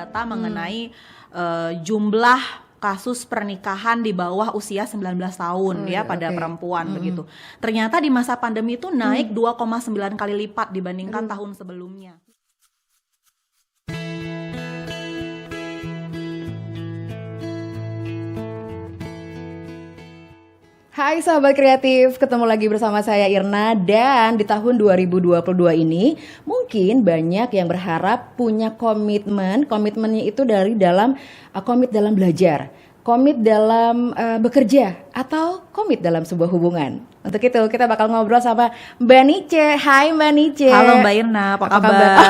data mengenai jumlah kasus pernikahan di bawah usia 19 tahun pada perempuan begitu. Ternyata di masa pandemi itu naik 2,9 kali lipat dibandingkan tahun sebelumnya. Hai sahabat kreatif, ketemu lagi bersama saya Irna, dan di tahun 2022 ini mungkin banyak yang berharap punya komitmennya itu dari dalam komit dalam belajar, komit dalam bekerja, atau komit dalam sebuah hubungan. Untuk itu kita bakal ngobrol sama Mbak Nice. Hai Mbak Nice. Halo Mbak Irna, apa kabar?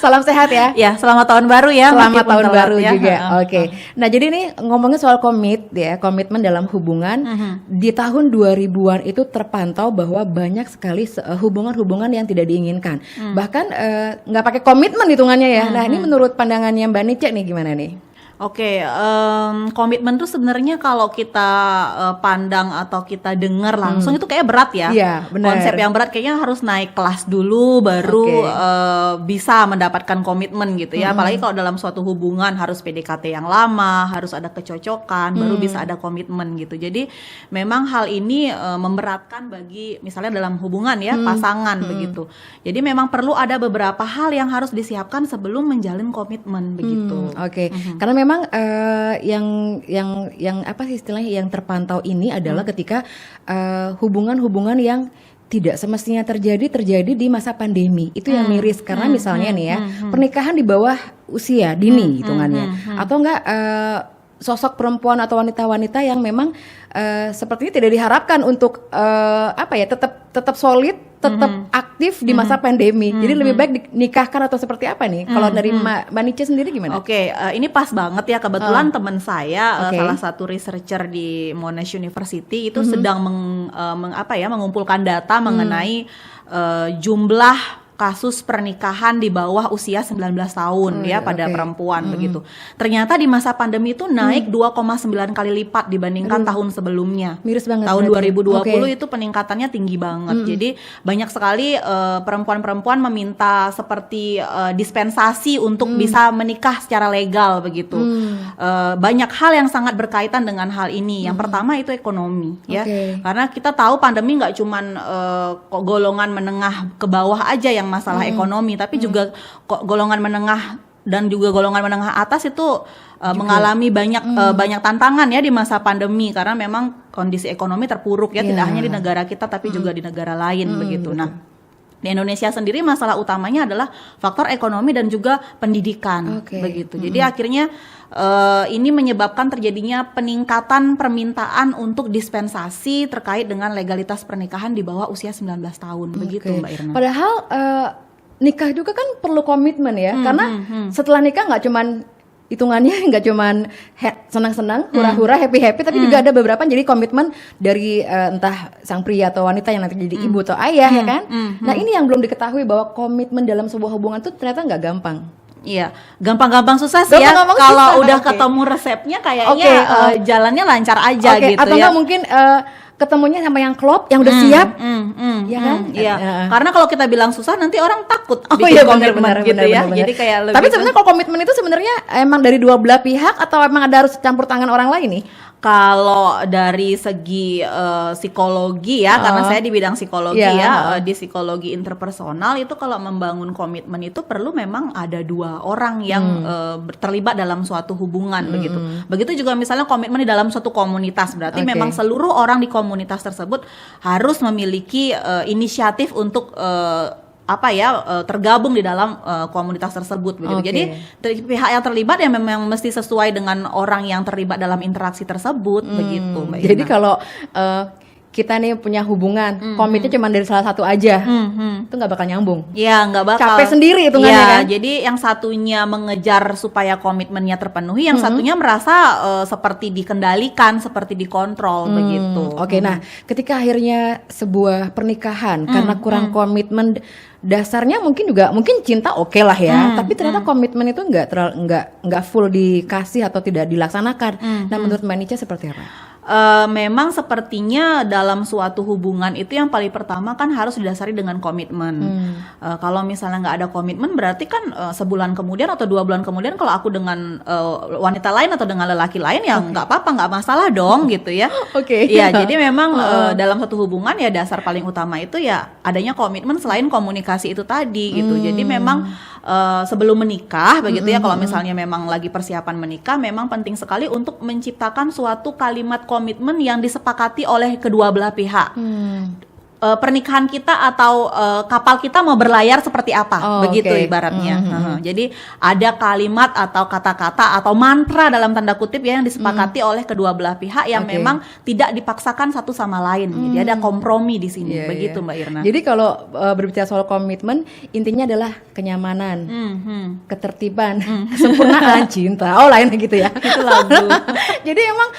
Salam sehat ya. Ya, selamat tahun baru ya. Selamat tahun baru ya. Juga. Oke. Nah, jadi ini ngomongin soal komitmen dalam hubungan. Di tahun 2000-an itu terpantau bahwa banyak sekali hubungan-hubungan yang tidak diinginkan. Bahkan nggak pakai komitmen hitungannya ya. Nah, ini menurut pandangannya Mbak Nice nih gimana nih? Oke, komitmen tuh sebenarnya kalau kita pandang atau kita dengar langsung itu kayak berat ya. Iya, benar. Konsep yang berat kayaknya harus naik kelas dulu baru bisa mendapatkan komitmen gitu ya. Apalagi kalau dalam suatu hubungan harus PDKT yang lama, harus ada kecocokan, baru bisa ada komitmen gitu. Jadi memang hal ini memberatkan bagi misalnya dalam hubungan ya, pasangan begitu. Jadi memang perlu ada beberapa hal yang harus disiapkan sebelum menjalin komitmen begitu. Karena memang yang apa sih istilahnya yang terpantau ini adalah ketika hubungan-hubungan yang tidak semestinya terjadi di masa pandemi itu yang miris, karena misalnya nih ya pernikahan di bawah usia dini hitungannya, atau enggak sosok perempuan atau wanita-wanita yang memang sepertinya tidak diharapkan untuk tetap solid, tetap aktif di masa pandemi. Jadi lebih baik dinikahkan atau seperti apa nih? Kalau dari Mbak Nice sendiri gimana? Ini pas banget ya, kebetulan teman saya salah satu researcher di Monash University itu sedang mengumpulkan data mengenai jumlah kasus pernikahan di bawah usia 19 tahun pada perempuan begitu. Ternyata di masa pandemi itu naik 2,9 kali lipat dibandingkan tahun sebelumnya. Miris banget. Tahun 2020 itu peningkatannya tinggi banget. Jadi banyak sekali perempuan-perempuan meminta seperti dispensasi untuk bisa menikah secara legal begitu. Banyak hal yang sangat berkaitan dengan hal ini. Yang pertama itu ekonomi ya. Karena kita tahu pandemi nggak cuman golongan menengah ke bawah aja yang masalah ekonomi, tapi juga golongan menengah dan juga golongan menengah atas itu mengalami banyak tantangan ya di masa pandemi, karena memang kondisi ekonomi terpuruk ya, tidak hanya di negara kita tapi juga di negara lain begitu. Nah, di Indonesia sendiri masalah utamanya adalah faktor ekonomi dan juga pendidikan begitu. Jadi akhirnya ini menyebabkan terjadinya peningkatan permintaan untuk dispensasi terkait dengan legalitas pernikahan di bawah usia 19 tahun begitu Mbak Irna. Padahal nikah juga kan perlu komitmen ya, karena setelah nikah nggak cuman hitungannya nggak cuman senang-senang, hura-hura, happy-happy, tapi juga ada beberapa jadi komitmen dari entah sang pria atau wanita yang nanti jadi ibu atau ayah ya kan. Nah ini yang belum diketahui bahwa komitmen dalam sebuah hubungan tuh ternyata nggak gampang. Iya, gampang-gampang susah sih ya. Kalau udah ketemu resepnya kayaknya jalannya lancar aja gitu atau ya. Atau mungkin ketemunya sama yang klop, yang udah siap, ya kan? Iya. Karena kalau kita bilang susah nanti orang takut benar gitu ya. Jadi kayak lebih. Tapi sebenarnya kalau komitmen itu sebenarnya emang dari dua belah pihak atau emang ada harus campur tangan orang lain nih? Kalau dari segi psikologi ya, karena saya di bidang psikologi di psikologi interpersonal itu kalau membangun komitmen itu perlu memang ada dua orang yang terlibat dalam suatu hubungan begitu. Begitu juga misalnya komitmen di dalam suatu komunitas, berarti memang seluruh orang di komunitas tersebut harus memiliki inisiatif untuk tergabung di dalam komunitas tersebut begitu. Jadi pihak yang terlibat yang memang mesti sesuai dengan orang yang terlibat dalam interaksi tersebut begitu Mbak Irna. Jadi kalau kita nih punya hubungan, komitnya cuma dari salah satu aja, itu nggak bakal nyambung. Iya, nggak bakal. Capek sendiri hitungannya kan. Jadi yang satunya mengejar supaya komitmennya terpenuhi, yang satunya merasa seperti dikendalikan, seperti dikontrol begitu. Nah, ketika akhirnya sebuah pernikahan karena kurang komitmen, dasarnya mungkin cinta oke lah ya, tapi ternyata komitmen itu nggak full dikasih atau tidak dilaksanakan. Nah, menurut Mbak Nice seperti apa? Memang sepertinya dalam suatu hubungan itu yang paling pertama kan harus didasari dengan komitmen. Kalau misalnya nggak ada komitmen, berarti kan sebulan kemudian atau 2 bulan kemudian kalau aku dengan wanita lain atau dengan lelaki lain ya nggak apa-apa, nggak masalah dong gitu ya. Oke. Iya, jadi memang dalam satu hubungan ya dasar paling utama itu ya adanya komitmen selain komunikasi itu tadi gitu. Jadi memang sebelum menikah begitu ya, kalau misalnya memang lagi persiapan menikah, memang penting sekali untuk menciptakan suatu kalimat komitmen yang disepakati oleh kedua belah pihak. Pernikahan kita atau kapal kita mau berlayar seperti apa, begitu ibaratnya. Jadi ada kalimat atau kata-kata atau mantra dalam tanda kutip ya yang disepakati oleh kedua belah pihak yang memang tidak dipaksakan satu sama lain. Jadi ada kompromi di sini, begitu Mbak Irna. Jadi kalau berbicara soal komitmen, intinya adalah kenyamanan, ketertiban, kesempurnaan, cinta. Oh, lainnya gitu ya. Itu lagu. Jadi emang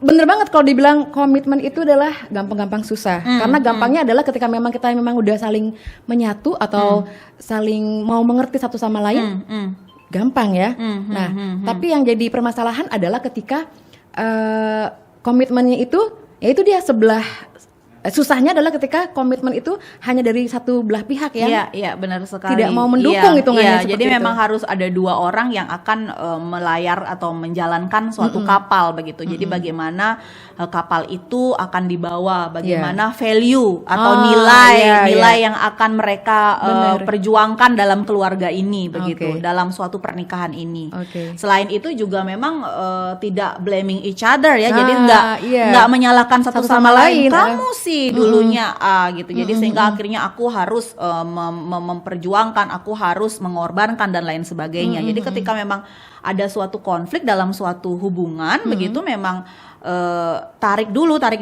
bener banget kalau dibilang komitmen itu adalah gampang-gampang susah. Karena gampangnya adalah ketika memang kita memang udah saling menyatu atau saling mau mengerti satu sama lain, gampang ya. Tapi yang jadi permasalahan adalah ketika komitmennya itu, ya itu dia sebelah. Susahnya adalah ketika komitmen itu hanya dari satu belah pihak ya. Iya, benar sekali. Tidak mau mendukung hitungannya. Jadi memang harus ada 2 orang yang akan melayar atau menjalankan suatu kapal begitu. Jadi bagaimana kapal itu akan dibawa, bagaimana value atau nilai yang akan mereka perjuangkan dalam keluarga ini begitu, dalam suatu pernikahan ini. Selain itu juga memang tidak blaming each other ya. Jadi nggak menyalahkan satu sama lain. Kamu sih dulunya gitu. Jadi sehingga akhirnya aku harus memperjuangkan, aku harus mengorbankan dan lain sebagainya. Jadi ketika memang ada suatu konflik dalam suatu hubungan begitu, memang tarik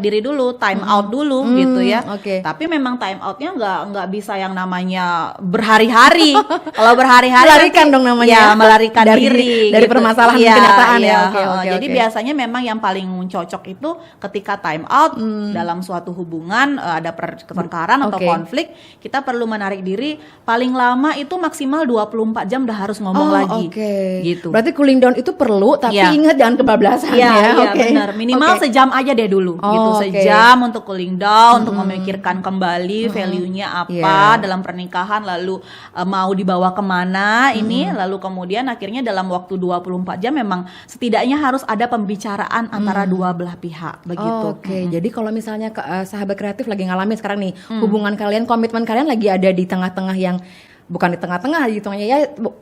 diri dulu, time out dulu gitu ya. Tapi memang time outnya nggak bisa yang namanya berhari-hari. Kalau berhari-hari melarikan dong namanya. Ya, melarikan diri dari gitu. permasalahan kenyataan ya. Jadi biasanya memang yang paling cocok itu ketika time out dalam suatu hubungan, ada pertengkaran atau konflik, kita perlu menarik diri paling lama itu maksimal 24 jam udah harus ngomong lagi. Gitu. Berarti cooling down itu perlu, tapi ingat jangan kebablasan ya. Iya, benar. Minimal sejam aja deh dulu gitu, sejam untuk cooling down, untuk memikirkan kembali value-nya apa dalam pernikahan, lalu mau dibawa kemana ini, lalu kemudian akhirnya dalam waktu 24 jam memang setidaknya harus ada pembicaraan antara dua belah pihak begitu. Jadi kalau misalnya sahabat kreatif lagi ngalamin sekarang nih, hubungan kalian, komitmen kalian lagi ada di tengah-tengah yang bukan di tengah-tengah hitungannya ya,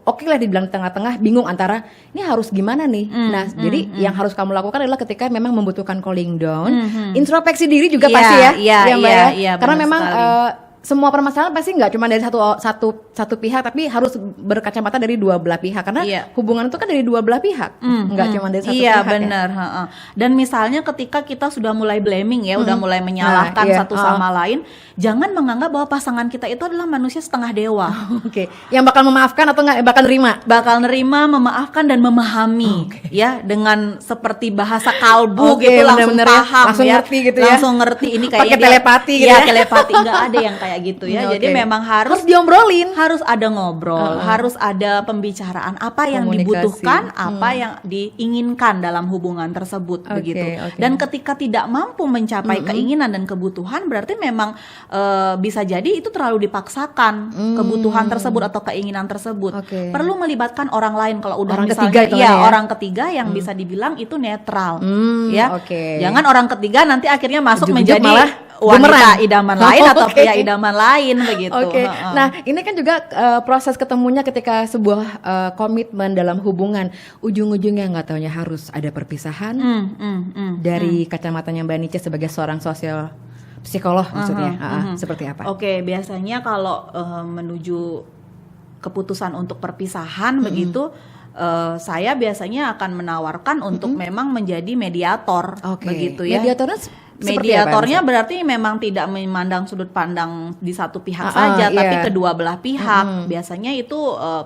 oke lah dibilang tengah-tengah, bingung antara ini harus gimana nih. Jadi yang harus kamu lakukan adalah ketika memang membutuhkan cooling down, introspeksi diri juga pasti ya, Mbak ya. Karena memang semua permasalahan pasti nggak cuma dari satu pihak, tapi harus berkacamata dari dua belah pihak, karena hubungan itu kan dari dua belah pihak, nggak cuma dari satu pihak. Iya benar. Dan misalnya ketika kita sudah mulai blaming ya, udah mulai menyalahkan satu sama lain, jangan menganggap bahwa pasangan kita itu adalah manusia setengah dewa. Yang bakal memaafkan atau nggak bakal nerima? Bakal nerima, memaafkan dan memahami, ya, dengan seperti bahasa kalbu gitu, langsung paham, langsung ngerti gitu ya. Langsung ngerti ini kayaknya pakai telepati gitu. Ya, telepati, nggak ada yang kayak gitu ya. Jadi memang harus diobrolin, harus ada ngobrol, harus ada pembicaraan apa yang dibutuhkan, apa yang diinginkan dalam hubungan tersebut begitu. Dan ketika tidak mampu mencapai keinginan dan kebutuhan, berarti memang bisa jadi itu terlalu dipaksakan, kebutuhan tersebut atau keinginan tersebut. Perlu melibatkan orang lain kalau udah orang misalnya ketiga orang ketiga yang bisa dibilang itu netral, ya. Jangan orang ketiga nanti akhirnya masuk menjadi malah wanita idaman lain atau pria idaman lain begitu. Nah, ini kan juga proses ketemunya ketika sebuah komitmen dalam hubungan, ujung-ujungnya nggak taunya harus ada perpisahan. Dari kacamatanya Mbak Nice sebagai seorang sosial psikolog maksudnya, seperti apa? Biasanya kalau menuju keputusan untuk perpisahan begitu, saya biasanya akan menawarkan untuk memang menjadi mediator begitu ya. Mediatornya berarti memang tidak memandang sudut pandang di satu pihak saja, tapi kedua belah pihak. Biasanya itu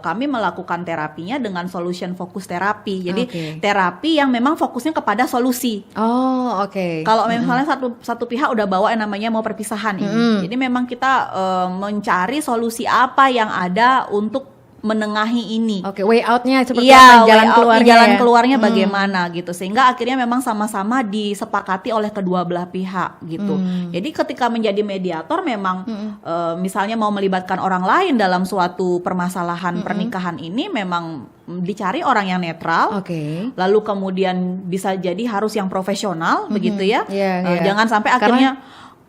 kami melakukan terapinya dengan solution focus terapi. Jadi terapi yang memang fokusnya kepada solusi. Kalau misalnya satu pihak udah bawa yang namanya mau perpisahan ini, jadi memang kita mencari solusi apa yang ada untuk menengahi ini. Oke, way out-nya seperti Iya, apa, jalan way out, keluarnya jalan ya? keluarnya bagaimana gitu, sehingga akhirnya memang sama-sama disepakati oleh kedua belah pihak gitu. Jadi ketika menjadi mediator memang misalnya mau melibatkan orang lain dalam suatu permasalahan pernikahan ini memang dicari orang yang netral. Oke. Lalu kemudian bisa jadi harus yang profesional begitu ya. Iya. Jangan sampai akhirnya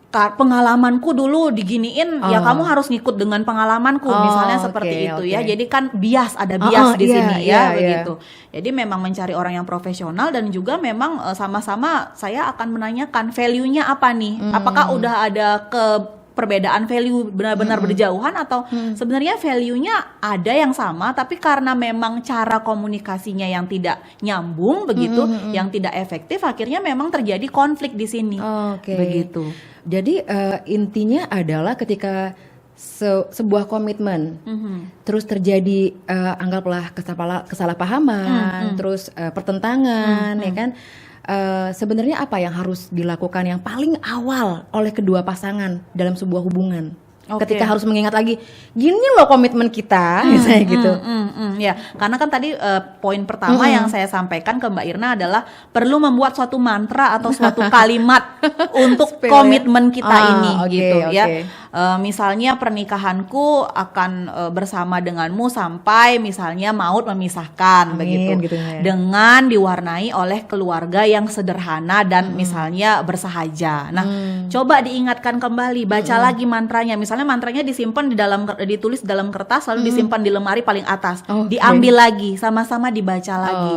pengalamanku dulu diginiin, ya kamu harus ngikut dengan pengalamanku, misalnya seperti itu ya. Jadi kan ada bias di sini ya, begitu. Jadi memang mencari orang yang profesional dan juga memang sama-sama saya akan menanyakan value-nya apa nih? Apakah udah ada perbedaan value benar-benar berjauhan atau sebenarnya value-nya ada yang sama tapi karena memang cara komunikasinya yang tidak nyambung begitu, yang tidak efektif, akhirnya memang terjadi konflik di sini. Begitu. Jadi intinya adalah ketika sebuah komitmen terus terjadi anggaplah kesalahpahaman, terus pertentangan, ya kan? Sebenarnya apa yang harus dilakukan yang paling awal oleh kedua pasangan dalam sebuah hubungan? Ketika harus mengingat lagi, gini loh komitmen kita, misalnya gitu. Ya, karena kan tadi poin pertama yang saya sampaikan ke Mbak Irna adalah perlu membuat suatu mantra atau suatu kalimat untuk komitmen kita ini, gitu ya. Misalnya pernikahanku akan bersama denganmu sampai misalnya maut memisahkan, begitu. Dengan diwarnai oleh keluarga yang sederhana dan misalnya bersahaja. Nah, coba diingatkan kembali, baca lagi mantranya. Misalnya mantranya ditulis dalam kertas lalu disimpan di lemari paling atas. Diambil lagi, sama-sama dibaca lagi.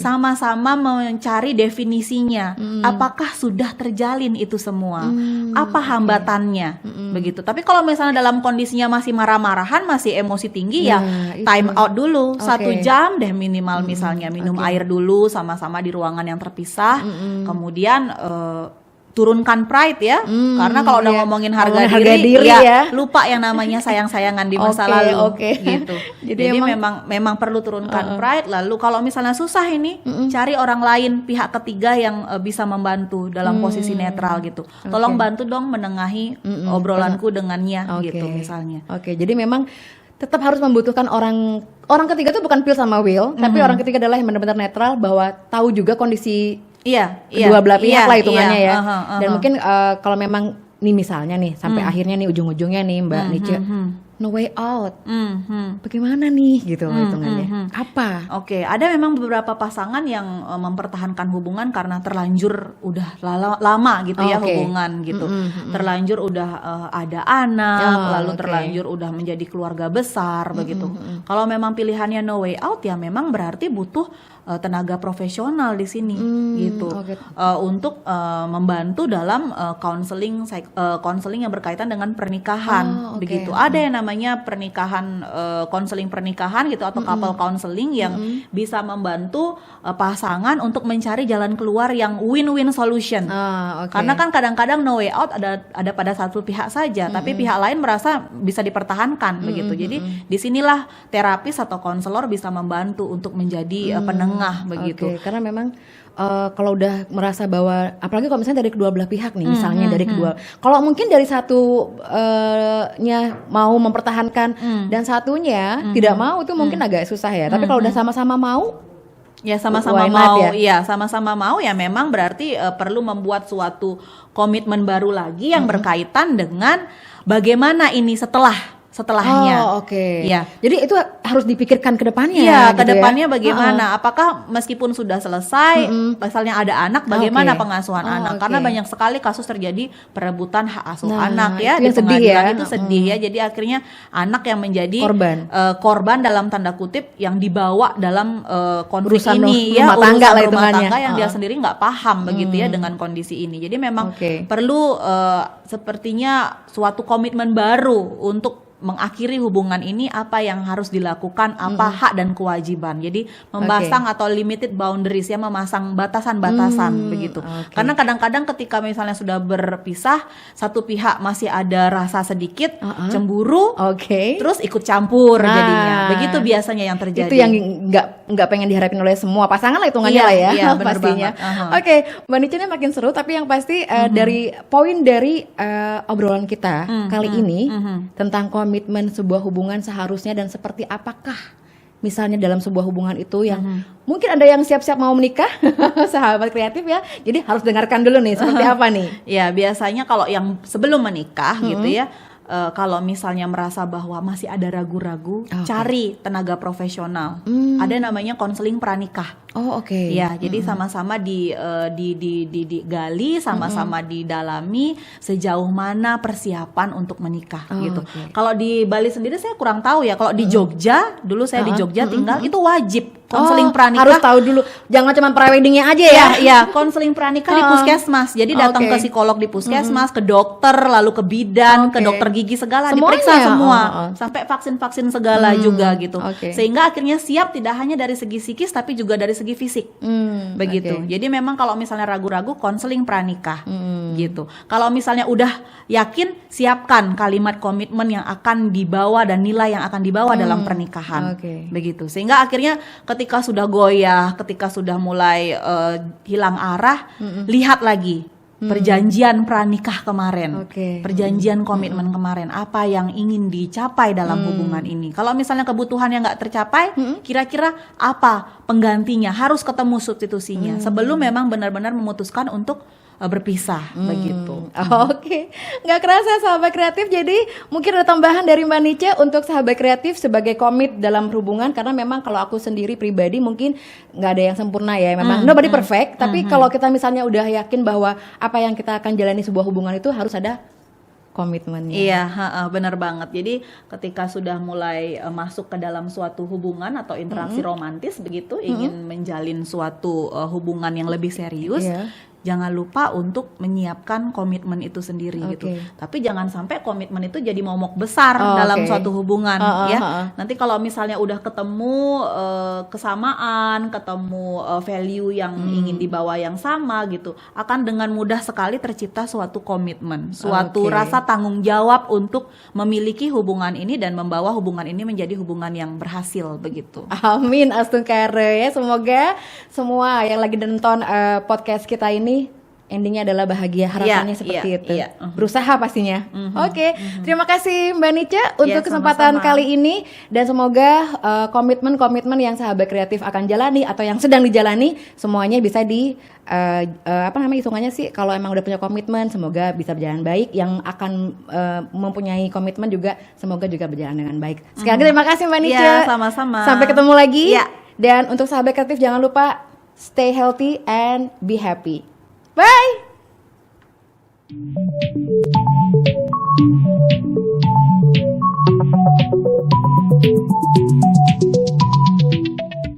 Sama-sama mencari definisinya. Apakah sudah terjalin itu semua? Apa hambatannya? Begitu. Tapi kalau misalnya dalam kondisinya masih marah-marahan, masih emosi tinggi ya time out dulu 1 jam deh minimal, misalnya minum air dulu sama-sama di ruangan yang terpisah. Kemudian turunkan pride ya, karena kalau udah ngomongin harga diri ya lupa yang namanya sayang-sayangan di masa lalu gitu. Jadi memang perlu turunkan pride. Lalu kalau misalnya susah ini, cari orang lain, pihak ketiga yang bisa membantu dalam posisi netral gitu. Tolong bantu dong menengahi obrolanku dengannya gitu misalnya. Jadi memang tetap harus membutuhkan orang ketiga itu bukan Phil sama Will, tapi orang ketiga adalah yang benar-benar netral, bahwa tahu juga kondisi kedua belah pihak lah hitungannya ya. Dan mungkin kalau memang nih misalnya nih sampai akhirnya nih ujung-ujungnya nih Mbak Nice, no way out. Bagaimana nih gitu hitungannya? Apa? Ada memang beberapa pasangan yang mempertahankan hubungan karena terlanjur udah lama gitu ya hubungan gitu. Terlanjur udah ada anak, lalu terlanjur udah menjadi keluarga besar begitu. Kalau memang pilihannya no way out ya memang berarti butuh tenaga profesional di sini gitu. Untuk membantu dalam counseling yang berkaitan dengan pernikahan begitu. Ada yang namanya pernikahan counseling pernikahan gitu atau couple counseling yang bisa membantu pasangan untuk mencari jalan keluar yang win-win solution. Karena kan kadang-kadang no way out ada pada satu pihak saja, tapi pihak lain merasa bisa dipertahankan begitu. Jadi disinilah terapis atau konselor bisa membantu untuk menjadi penengah begitu. Karena memang kalau udah merasa bahwa, apalagi kalau misalnya dari kedua belah pihak nih, misalnya dari kedua, kalau mungkin dari satunya mau mempertahankan dan satunya tidak mau, itu mungkin agak susah ya. Tapi kalau udah sama-sama mau, ya sama-sama mau, sama-sama mau ya memang berarti perlu membuat suatu komitmen baru lagi yang berkaitan dengan bagaimana ini setelahnya. Ya. Jadi itu harus dipikirkan ke depannya. Iya, gitu ke depannya bagaimana? Apakah meskipun sudah selesai, misalnya ada anak, bagaimana pengasuhan anak? Karena banyak sekali kasus terjadi perebutan hak asuh anak ya di pengadilan. Itu sedih ya. Jadi akhirnya anak yang menjadi korban dalam tanda kutip yang dibawa dalam konflik urusan ini ya, rumah tangga yang dia sendiri nggak paham begitu ya dengan kondisi ini. Jadi memang perlu sepertinya suatu komitmen baru untuk mengakhiri hubungan ini, apa yang harus dilakukan, apa hak dan kewajiban. Jadi memasang atau limited boundaries ya, memasang batasan-batasan begitu. Karena kadang-kadang ketika misalnya sudah berpisah, satu pihak masih ada rasa sedikit cemburu, terus ikut campur jadinya. Begitu biasanya yang terjadi. Itu yang nggak pengen diharapin oleh semua pasangan lah hitungannya lah ya. Iya, benar pastinya. Mbak Nice ini makin seru, tapi yang pasti dari poin dari obrolan kita kali ini tentang komitmen sebuah hubungan seharusnya dan seperti apakah misalnya dalam sebuah hubungan itu yang mungkin ada yang siap-siap mau menikah, sahabat kreatif ya. Jadi harus dengarkan dulu nih seperti apa nih. Ya biasanya kalau yang sebelum menikah gitu ya, kalau misalnya merasa bahwa masih ada ragu-ragu, cari tenaga profesional. Ada namanya konseling pranikah. Oh oke. Ya, jadi sama-sama digali, sama-sama didalami sejauh mana persiapan untuk menikah gitu. Kalau di Bali sendiri saya kurang tahu ya. Kalau di Jogja, dulu saya di Jogja tinggal, itu wajib konseling pranikah. Harus tahu dulu. Jangan cuma preweddingnya aja ya. Ya, konseling pranikah di puskesmas. Jadi datang ke psikolog di puskesmas, ke dokter, lalu ke bidan, ke dokter gigi segala, semuanya diperiksa semua. Sampai vaksin-vaksin segala juga gitu. Sehingga akhirnya siap tidak hanya dari segi psikis tapi juga dari segi fisik. Begitu. Jadi memang kalau misalnya ragu-ragu, konseling pranikah. Gitu. Kalau misalnya udah yakin, siapkan kalimat komitmen yang akan dibawa dan nilai yang akan dibawa dalam pernikahan. Begitu. Sehingga akhirnya ketika sudah goyah, ketika sudah mulai hilang arah, lihat lagi perjanjian pranikah kemarin, perjanjian komitmen kemarin, apa yang ingin dicapai dalam hubungan ini. Kalau misalnya kebutuhan yang nggak tercapai, kira-kira apa penggantinya, harus ketemu substitusinya sebelum memang benar-benar memutuskan untuk berpisah begitu. Nggak kerasa sahabat kreatif. Jadi mungkin ada tambahan dari Mbak Nice untuk sahabat kreatif sebagai komit dalam hubungan, karena memang kalau aku sendiri pribadi mungkin nggak ada yang sempurna ya. Memang nobody perfect. Tapi kalau kita misalnya udah yakin bahwa apa yang kita akan jalani sebuah hubungan itu harus ada komitmennya. Iya, benar banget. Jadi ketika sudah mulai masuk ke dalam suatu hubungan atau interaksi romantis begitu, ingin menjalin suatu hubungan yang lebih serius, jangan lupa untuk menyiapkan komitmen itu sendiri gitu. Tapi jangan sampai komitmen itu jadi momok besar dalam suatu hubungan ya. Nanti kalau misalnya udah ketemu kesamaan, ketemu value yang ingin dibawa yang sama gitu, akan dengan mudah sekali tercipta suatu komitmen, suatu rasa tanggung jawab untuk memiliki hubungan ini dan membawa hubungan ini menjadi hubungan yang berhasil begitu. Amin, astungkare ya. Semoga semua yang lagi nonton podcast kita ini endingnya adalah bahagia, harapannya seperti itu. Berusaha pastinya. Terima kasih Mbak Nice untuk kesempatan kali ini, dan semoga komitmen-komitmen yang sahabat kreatif akan jalani atau yang sedang dijalani semuanya bisa hitungannya sih, kalau emang udah punya komitmen semoga bisa berjalan baik, yang akan mempunyai komitmen juga semoga juga berjalan dengan baik. Sekali lagi terima kasih Mbak Nice. Sama-sama. Sampai ketemu lagi. Dan untuk sahabat kreatif jangan lupa stay healthy and be happy. Bye.